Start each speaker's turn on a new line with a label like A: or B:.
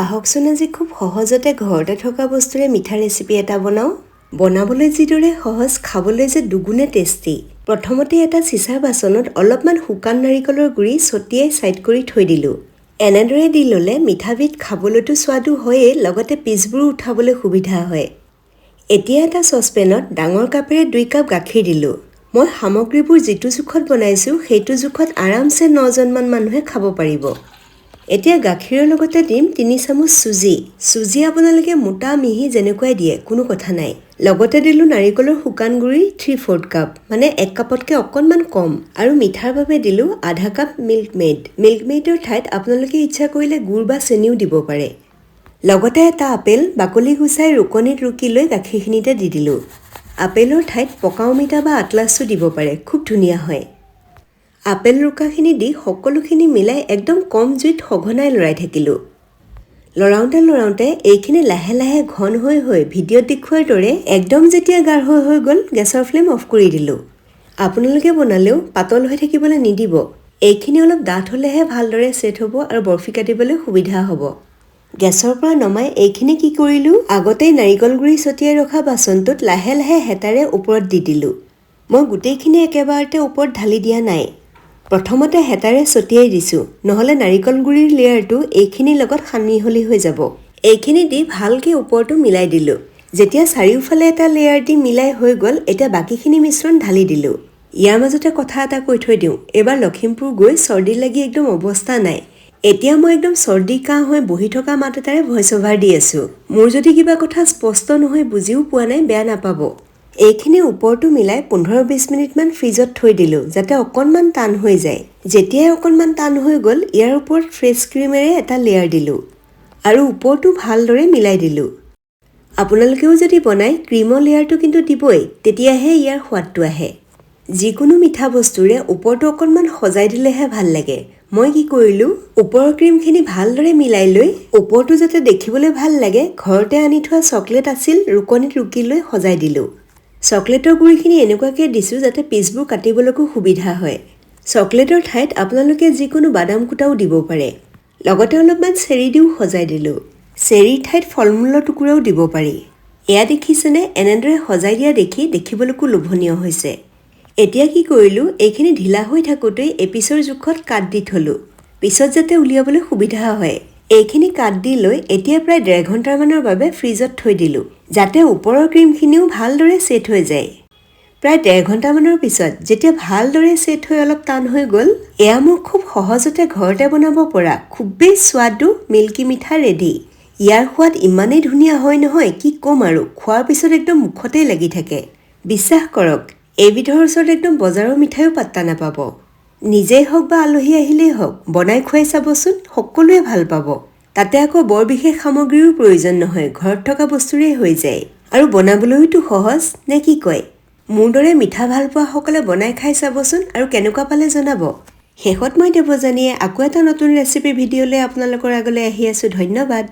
A: আহকচোন আজি খুব সহজতে ঘৰতে থকা বস্তুৰে মিঠা ৰেচিপি এটা বনাও। বনাবলৈ যিদৰে সহজ, খাবলৈ যে দুগুণে টেষ্টি। প্ৰথমতে এটা চিচাৰ বাচনত অলপমান শুকান নাৰিকলৰ গুড়ি ছটিয়াই সাইড কৰি থৈ দিলো। এনেদৰে দি ল'লে মিঠাবিধ খাবলৈতো স্বাদু হয়েই, লগতে পিছবোৰ উঠাবলৈ সুবিধা হয়। এতিয়া এটা চচপেনত ডাঙৰ কাপেৰে 2 কাপ গাখীৰ দিলো। মই সামগ্ৰীবোৰ যিটো জোখত বনাইছো সেইটো জোখত আৰামছে 9 জনমান মানুহে খাব পাৰিব। এতিয়া গাখীৰৰ লগতে দিম 3 চামুচ চুজি আপোনালোকে মোটা মিহি যেনেকুৱাই দিয়ে কোনো কথা নাই। লগতে দিলো নাৰিকলৰ শুকান গুড়ি 3/4 কাপ, মানে 1 কাপতকৈ অকণমান কম, আৰু মিঠাৰ বাবে দিলো আধা কাপ মিল্কমেইডৰ ঠাইত আপোনালোকে ইচ্ছা কৰিলে গুড় বা চেনিও দিব পাৰে। লগতে এটা আপেল বাকলি গুচাই ৰুকনিত ৰুকি লৈ গাখীৰখিনিতে দি দিলো। আপেলৰ ঠাইত পকা অমিতা বা আটলাছো দিব পাৰে, খুব ধুনীয়া হয়। আপেল ৰুকাখিনি দি সকলোখিনি মিলাই একদম কম জুইত সঘনাই লৰাই থাকিলো। লৰাওঁতে এইখিনি লাহে লাহে ঘন হৈ ভিডিঅ'ত দেখুৱাৰ দৰে একদম যেতিয়া গাঢ় হৈ গ'ল, গেছৰ ফ্লেম অফ কৰি দিলো। আপোনালোকে বনালেও পাতল হৈ থাকিবলৈ নিদিব। এইখিনি অলপ ডাঠ হ'লেহে ভালদৰে ছেট হ'ব আৰু বৰফি কাটিবলৈ সুবিধা হ'ব। গেছৰ পৰা নমাই এইখিনি কি কৰিলো, আগতেই নাৰিকল গুড়ি ছটিয়াই ৰখা বাচনটোত লাহে লাহে হেতাৰে ওপৰত দি দিলো। মই গোটেইখিনি একেবাৰতে ওপৰত ঢালি দিয়া নাই। প্ৰথমতে হেতাৰে ছটিয়াই দিছো, নহলে নাৰিকল গুড়িৰ লেয়াৰটো এইখিনিৰ লগত সানিহলি হৈ যাব। এইখিনি দি ভালকে ওপৰটো মিলাই দিলো। যেতিয়া চাৰিওফালে এটা লেয়াৰ দি মিলাই হৈ গ'ল, এতিয়া বাকীখিনি মিশ্ৰণ ঢালি দিলো। ইয়াৰ মাজতে কথা এটা কৈ থৈ দিওঁ, এবাৰ লখিমপুৰ গৈ চৰ্দি লাগি একদম অৱস্থা নাই। এতিয়া মই একদম চৰ্দি কাহ হৈ বহি থকা মাত এটাৰে ভইচ অভাৰ দি আছো। মোৰ যদি কিবা কথা স্পষ্ট নহয়, বুজিও পোৱা নাই, বেয়া নাপাব। এইখিনি ওপৰটো মিলাই 15-20 মিনিটমান ফ্ৰিজত থৈ দিলো, যাতে অকণমান টান হৈ যায়। যেতিয়াই অকণমান টান হৈ গ'ল, ইয়াৰ ওপৰত ফ্ৰেছ ক্ৰীমেৰে এটা লেয়াৰ দিলো আৰু ওপৰটো ভালদৰে মিলাই দিলো। আপোনালোকেও যদি বনায়, ক্ৰীমৰ লেয়াৰটো কিন্তু দিবই, তেতিয়াহে ইয়াৰ সোৱাদটো আহে। যিকোনো মিঠা বস্তুৰে ওপৰটো অকণমান সজাই দিলেহে ভাল লাগে। মই কি কৰিলো, ওপৰৰ ক্ৰীমখিনি ভালদৰে মিলাই লৈ ওপৰটো যাতে দেখিবলৈ ভাল লাগে, ঘৰতে আনি থোৱা চকলেট আছিল, ৰুকনিত ৰুকি লৈ সজাই দিলো। চকলেটৰ গুড়িখিনি এনেকুৱাকৈ দিছো যাতে পিছবোৰ কাটিবলৈকো সুবিধা হয়। চকলেটৰ ঠাইত আপোনালোকে যিকোনো বাদাম কুটাও দিব পাৰে। লগতে অলপমান চেৰি দিও সজাই দিলো। চেৰিৰ ঠাইত ফল-মূলৰ টুকুৰাও দিব পাৰি। এয়া দেখিছেনে, এনেদৰে সজাই দিয়া দেখি দেখিবলৈকো লোভনীয় হৈছে। এতিয়া কি কৰিলো, এইখিনি ঢিলা হৈ থাকোঁতেই এপিছৰ জোখত কাট দি থলো, পিছত যাতে উলিয়াবলৈ সুবিধা হয়। এইখিনি কাট দি লৈ এতিয়া প্ৰায় 1.5 ঘণ্টামানৰ বাবে ফ্ৰিজত থৈ দিলো, যাতে ওপৰৰ ক্ৰীমখিনিও ভালদৰে ছেট হৈ যায়। প্ৰায় 1.5 ঘণ্টামানৰ পিছত যেতিয়া ভালদৰে ছেট হৈ অলপ টান হৈ গ'ল, এয়া মোৰ খুব সহজতে ঘৰতে বনাব পৰা খুবেই স্বাদু মিল্কি মিঠা ৰেডি। ইয়াৰ সোৱাদ ইমানেই ধুনীয়া হয় নহয়, কি ক'ম আৰু, খোৱাৰ পিছত একদম মুখতেই লাগি থাকে। বিশ্বাস কৰক, এইবিধৰ ওচৰত একদম বজাৰৰ মিঠাইও পাত্তা নাপাব। নিজেই হওক বা আলহী আহিলেই হওক, বনাই খুৱাই চাবচোন, সকলোৱে ভাল পাব। তাতে আকৌ বৰ বিশেষ সামগ্ৰীৰো প্ৰয়োজন নহয়, ঘৰত থকা বস্তুৰেই হৈ যায়। আৰু বনাবলৈওতো সহজ, নে কি কয়? মোৰ দৰে মিঠা ভাল পোৱা সকলে বনাই খাই চাবচোন আৰু কেনেকুৱা পালে জনাব। শেষত মই দেৱযানীয়ে আকৌ এটা নতুন ৰেচিপি ভিডিঅ'লৈ আপোনালোকৰ আগলৈ আহি আছো। ধন্যবাদ।